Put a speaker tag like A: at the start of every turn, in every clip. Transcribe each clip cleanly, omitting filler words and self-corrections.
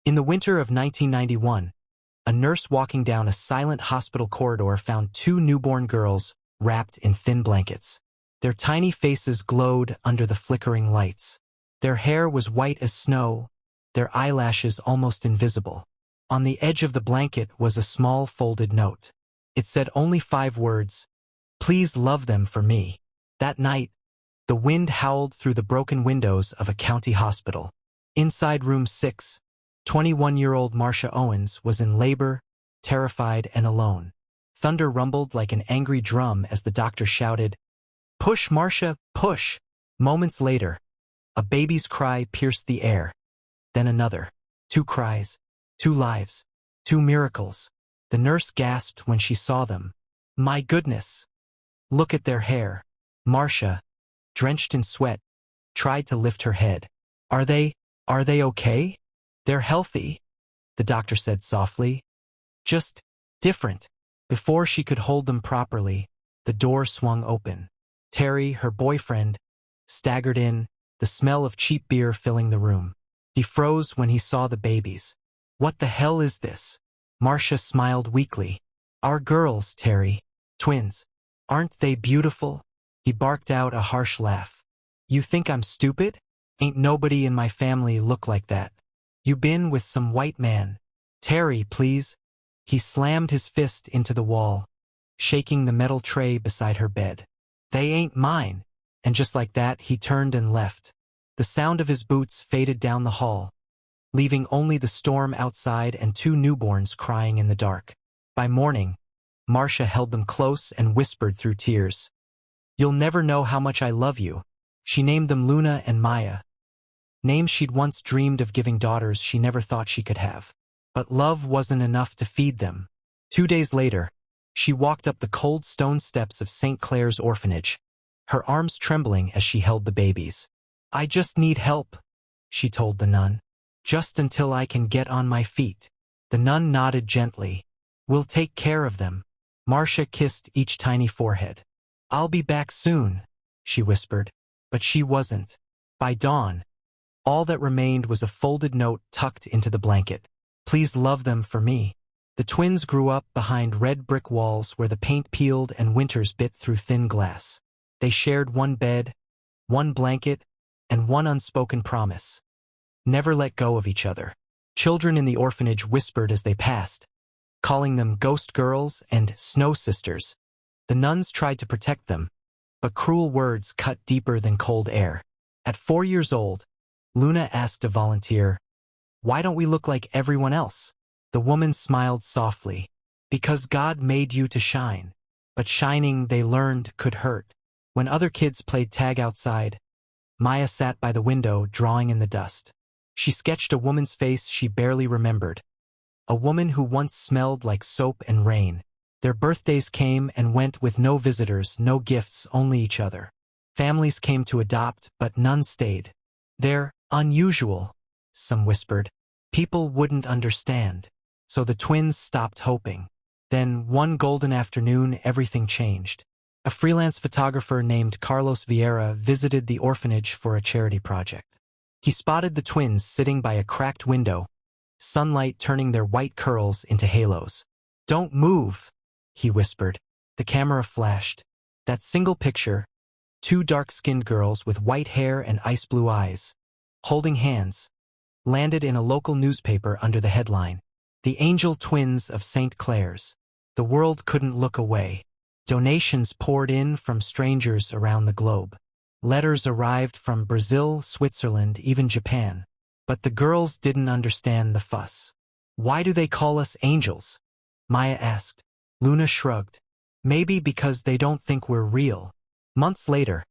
A: In the winter of 1991, a nurse walking down a silent hospital corridor found two newborn girls wrapped in thin blankets. Their tiny faces glowed under the flickering lights. Their hair was white as snow, their eyelashes almost invisible. On the edge of the blanket was a small folded note. It said only 5 words, "Please love them for me." That night, the wind howled through the broken windows of a county hospital. Inside room 6, 21-year-old Marcia Owens was in labor, terrified and alone. Thunder rumbled like an angry drum as the doctor shouted, "Push, Marcia, push!" Moments later, a baby's cry pierced the air. Then another. 2 cries, 2 lives, 2 miracles. The nurse gasped when she saw them. "My goodness! Look at their hair." Marcia, drenched in sweat, tried to lift her head. Are they okay? "They're healthy," the doctor said softly. "Just different." Before she could hold them properly, the door swung open. Terry, her boyfriend, staggered in, the smell of cheap beer filling the room. He froze when he saw the babies. "What the hell is this?" Marcia smiled weakly. "Our girls, Terry. Twins. Aren't they beautiful?" He barked out a harsh laugh. "You think I'm stupid? Ain't nobody in my family look like that. You been with some white man." "Terry, please." He slammed his fist into the wall, shaking the metal tray beside her bed. "They ain't mine." And just like that, he turned and left. The sound of his boots faded down the hall, leaving only the storm outside and 2 newborns crying in the dark. By morning, Marcia held them close and whispered through tears, "You'll never know how much I love you." She named them Luna and Maya, names she'd once dreamed of giving daughters she never thought she could have. But love wasn't enough to feed them. 2 days later, she walked up the cold stone steps of St. Clair's orphanage, her arms trembling as she held the babies. "I just need help," she told the nun. "Just until I can get on my feet." The nun nodded gently. "We'll take care of them." Marcia kissed each tiny forehead. "I'll be back soon," she whispered. But she wasn't. By dawn, all that remained was a folded note tucked into the blanket. "Please love them for me." The twins grew up behind red brick walls where the paint peeled and winters bit through thin glass. They shared one bed, one blanket, and one unspoken promise: never let go of each other. Children in the orphanage whispered as they passed, calling them ghost girls and snow sisters. The nuns tried to protect them, but cruel words cut deeper than cold air. At 4 years old, Luna asked a volunteer, "Why don't we look like everyone else?" The woman smiled softly. "Because God made you to shine." But shining, they learned, could hurt. When other kids played tag outside, Maya sat by the window, drawing in the dust. She sketched a woman's face she barely remembered. A woman who once smelled like soap and rain. Their birthdays came and went with no visitors, no gifts, only each other. Families came to adopt, but none stayed. "They're unusual," some whispered. "People wouldn't understand." So the twins stopped hoping. Then, one golden afternoon, everything changed. A freelance photographer named Carlos Vieira visited the orphanage for a charity project. He spotted the twins sitting by a cracked window, sunlight turning their white curls into halos. "Don't move," he whispered. The camera flashed. That single picture, 2 dark-skinned girls with white hair and ice-blue eyes, holding hands, landed in a local newspaper under the headline, "The Angel Twins of St. Clair's." The world couldn't look away. Donations poured in from strangers around the globe. Letters arrived from Brazil, Switzerland, even Japan. But the girls didn't understand the fuss. "Why do they call us angels?" Maya asked. Luna shrugged. "Maybe because they don't think we're real." Months later,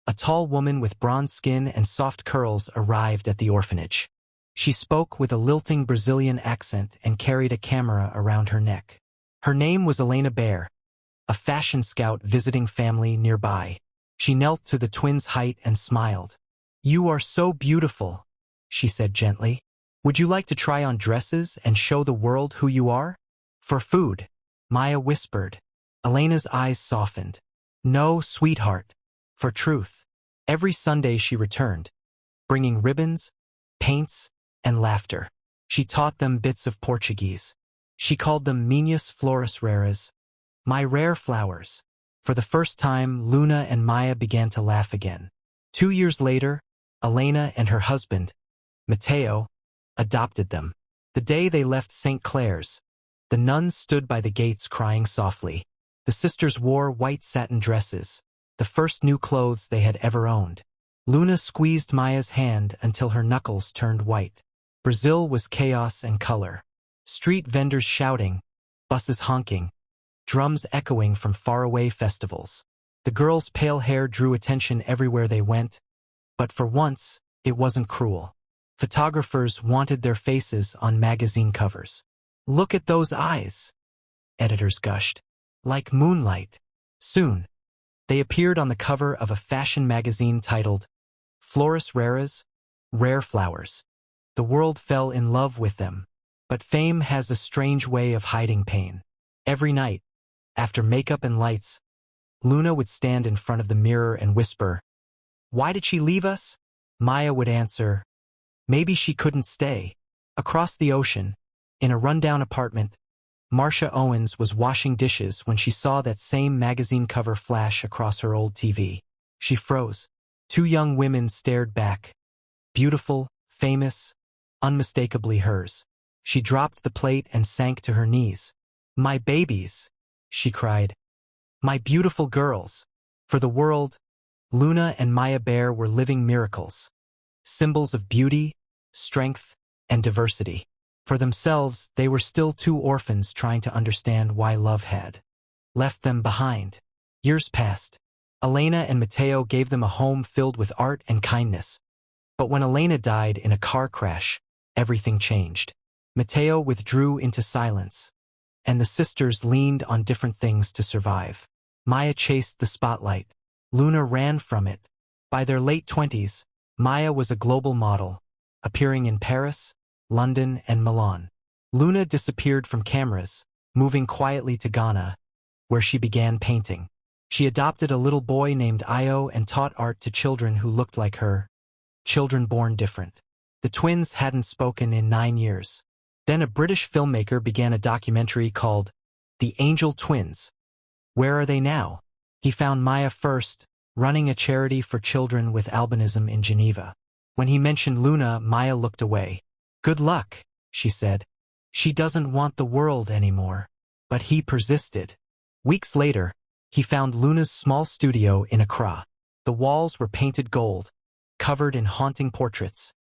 A: a tall woman with bronze skin and soft curls arrived at the orphanage. She spoke with a lilting Brazilian accent and carried a camera around her neck. Her name was Elena Bear, a fashion scout visiting family nearby. She knelt to the twins' height and smiled. "You are so beautiful," she said gently. "Would you like to try on dresses and show the world who you are?" "For food," Maya whispered. Elena's eyes softened. "No, sweetheart. For truth." Every Sunday she returned, bringing ribbons, paints, and laughter. She taught them bits of Portuguese. She called them minhas flores raras, my rare flowers. For the first time, Luna and Maya began to laugh again. 2 years later, Elena and her husband, Mateo, adopted them. The day they left St. Clair's, the nuns stood by the gates crying softly. The sisters wore white satin dresses, the first new clothes they had ever owned. Luna squeezed Maya's hand until her knuckles turned white. Brazil was chaos and color. Street vendors shouting, buses honking, drums echoing from faraway festivals. The girls' pale hair drew attention everywhere they went, but for once, it wasn't cruel. Photographers wanted their faces on magazine covers. "Look at those eyes," editors gushed. "Like moonlight." Soon, they appeared on the cover of a fashion magazine titled Flores Raras, Rare Flowers. The world fell in love with them, but fame has a strange way of hiding pain. Every night, after makeup and lights, Luna would stand in front of the mirror and whisper, "Why did she leave us?" Maya would answer, "Maybe she couldn't stay." Across the ocean, in a rundown apartment, Marcia Owens was washing dishes when she saw that same magazine cover flash across her old TV. She froze. 2 young women stared back. Beautiful, famous, unmistakably hers. She dropped the plate and sank to her knees. "My babies," she cried. "My beautiful girls." For the world, Luna and Maya Bear were living miracles. Symbols of beauty, strength, and diversity. For themselves, they were still 2 orphans trying to understand why love had left them behind. Years passed. Elena and Mateo gave them a home filled with art and kindness. But when Elena died in a car crash, everything changed. Mateo withdrew into silence, and the sisters leaned on different things to survive. Maya chased the spotlight. Luna ran from it. By their late 20s, Maya was a global model, appearing in Paris, London, and Milan. Luna disappeared from cameras, moving quietly to Ghana, where she began painting. She adopted a little boy named Io and taught art to children who looked like her, children born different. The twins hadn't spoken in 9 years. Then a British filmmaker began a documentary called The Angel Twins. Where are they now? He found Maya first, running a charity for children with albinism in Geneva. When he mentioned Luna, Maya looked away. "Good luck," she said. "She doesn't want the world anymore." But he persisted. Weeks later, he found Luna's small studio in Accra. The walls were painted gold, covered in haunting portraits.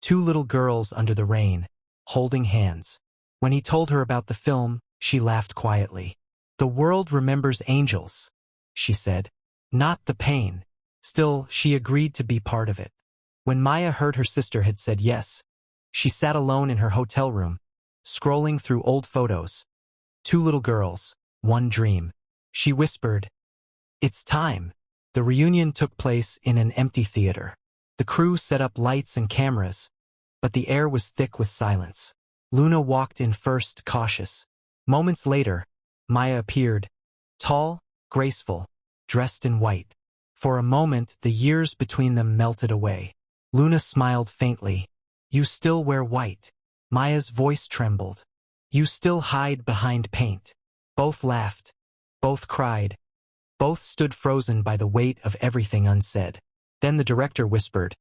A: 2 little girls under the rain, holding hands. When he told her about the film, she laughed quietly. "The world remembers angels," she said, "not the pain." Still, she agreed to be part of it. When Maya heard her sister had said yes, she sat alone in her hotel room, scrolling through old photos. 2 little girls, 1 dream. She whispered, "It's time." The reunion took place in an empty theater. The crew set up lights and cameras, but the air was thick with silence. Luna walked in first, cautious. Moments later, Maya appeared, tall, graceful, dressed in white. For a moment, the years between them melted away. Luna smiled faintly. "You still wear white." Maya's voice trembled. "You still hide behind paint." Both laughed. Both cried. Both stood frozen by the weight of everything unsaid. Then the director whispered,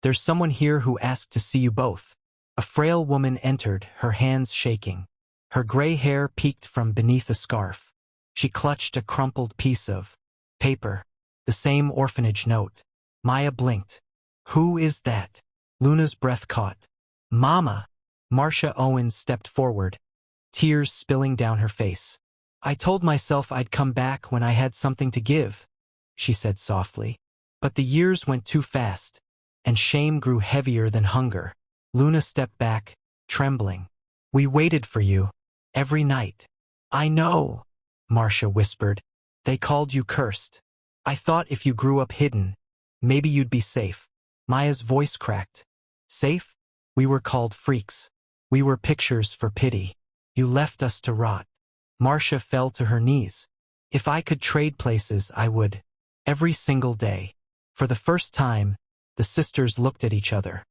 A: "There's someone here who asked to see you both." A frail woman entered, her hands shaking. Her gray hair peeked from beneath a scarf. She clutched a crumpled piece of paper, the same orphanage note. Maya blinked. "Who is that?" Luna's breath caught. "Mama!" Marcia Owens stepped forward, tears spilling down her face. "I told myself I'd come back when I had something to give," she said softly. But the years went too fast, and shame grew heavier than hunger. Luna stepped back, trembling. "We waited for you, every night." "I know," Marcia whispered. "They called you cursed. I thought if you grew up hidden, maybe you'd be safe." Maya's voice cracked. "Safe? We were called freaks. We were pictures for pity. You left us to rot." Marcia fell to her knees. "If I could trade places, I would. Every single day." For the first time, the sisters looked at each other.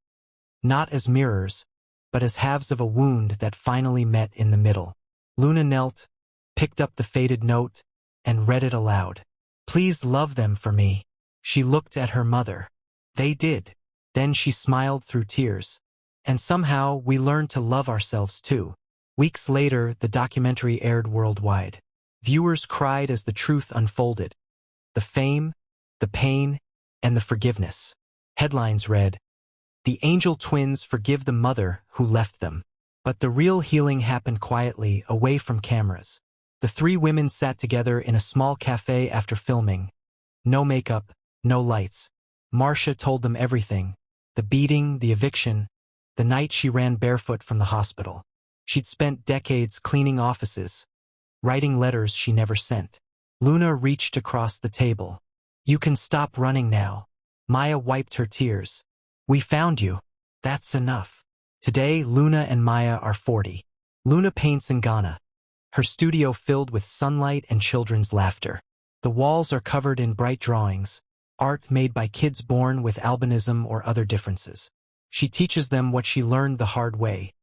A: Not as mirrors, but as halves of a wound that finally met in the middle. Luna knelt, picked up the faded note, and read it aloud. "Please love them for me." She looked at her mother. They did. Then she smiled through tears. And somehow we learned to love ourselves too. Weeks later, the documentary aired worldwide. Viewers cried as the truth unfolded. The fame, the pain, and the forgiveness. Headlines read, "The Angel Twins forgive the mother who left them." But the real healing happened quietly, away from cameras. The three women sat together in a small cafe after filming. No makeup, no lights. Marcia told them everything. The beating, the eviction, the night she ran barefoot from the hospital. She'd spent decades cleaning offices, writing letters she never sent. Luna reached across the table. "You can stop running now." Maya wiped her tears. "We found you. That's enough." Today, Luna and Maya are 40. Luna paints in Ghana, her studio filled with sunlight and children's laughter. The walls are covered in bright drawings, art made by kids born with albinism or other differences. She teaches them what she learned the hard way,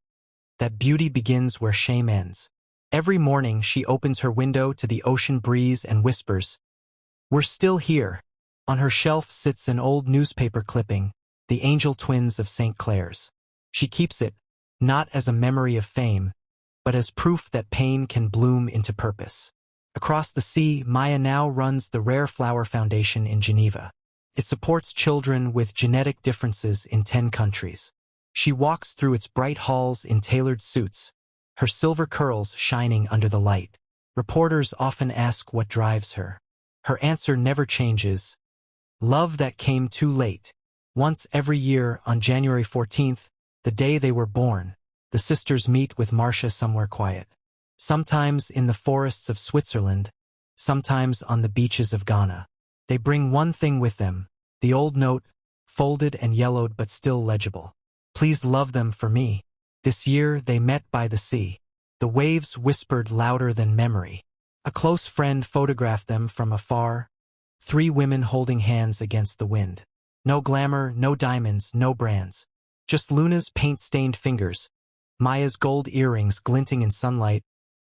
A: that beauty begins where shame ends. Every morning she opens her window to the ocean breeze and whispers, "We're still here." On her shelf sits an old newspaper clipping, "The Angel Twins of St. Clair's." She keeps it, not as a memory of fame, but as proof that pain can bloom into purpose. Across the sea, Maya now runs the Rare Flower Foundation in Geneva. It supports children with genetic differences in 10 countries. She walks through its bright halls in tailored suits, her silver curls shining under the light. Reporters often ask what drives her. Her answer never changes: love that came too late. Once every year, on January 14th, the day they were born, the sisters meet with Marcia somewhere quiet. Sometimes in the forests of Switzerland, sometimes on the beaches of Ghana. They bring one thing with them, the old note, folded and yellowed but still legible. "Please love them for me." This year they met by the sea. The waves whispered louder than memory. A close friend photographed them from afar, 3 women holding hands against the wind. No glamour, no diamonds, no brands. Just Luna's paint-stained fingers, Maya's gold earrings glinting in sunlight,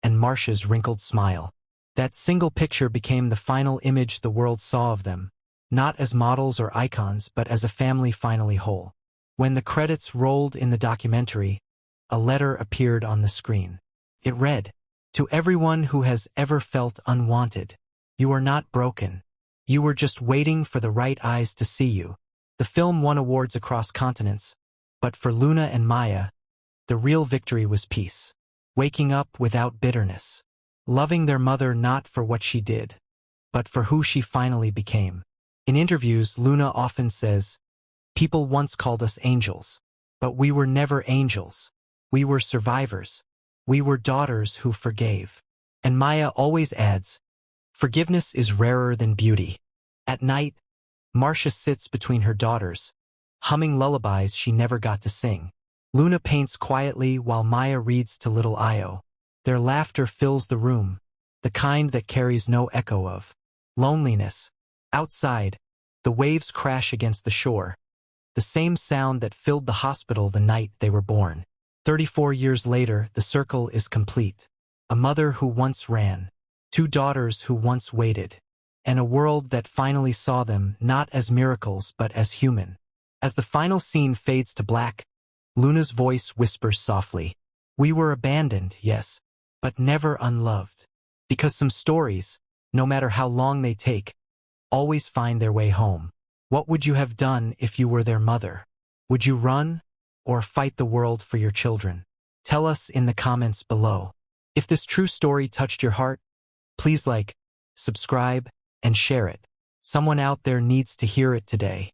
A: and Marcia's wrinkled smile. That single picture became the final image the world saw of them, not as models or icons but as a family finally whole. When the credits rolled in the documentary, a letter appeared on the screen. It read, "To everyone who has ever felt unwanted, you are not broken. You were just waiting for the right eyes to see you." The film won awards across continents, but for Luna and Maya, the real victory was peace. Waking up without bitterness. Loving their mother not for what she did, but for who she finally became. In interviews, Luna often says, "People once called us angels, but we were never angels. We were survivors. We were daughters who forgave." And Maya always adds, "Forgiveness is rarer than beauty." At night, Marcia sits between her daughters, humming lullabies she never got to sing. Luna paints quietly while Maya reads to little Io. Their laughter fills the room, the kind that carries no echo of loneliness. Outside, the waves crash against the shore, the same sound that filled the hospital the night they were born. 34 years later, the circle is complete. A mother who once ran, 2 daughters who once waited, and a world that finally saw them not as miracles but as human. As the final scene fades to black, Luna's voice whispers softly, "We were abandoned, yes, but never unloved." Because some stories, no matter how long they take, always find their way home. What would you have done if you were their mother? Would you run or fight the world for your children? Tell us in the comments below. If this true story touched your heart, please like, subscribe, and share it. Someone out there needs to hear it today.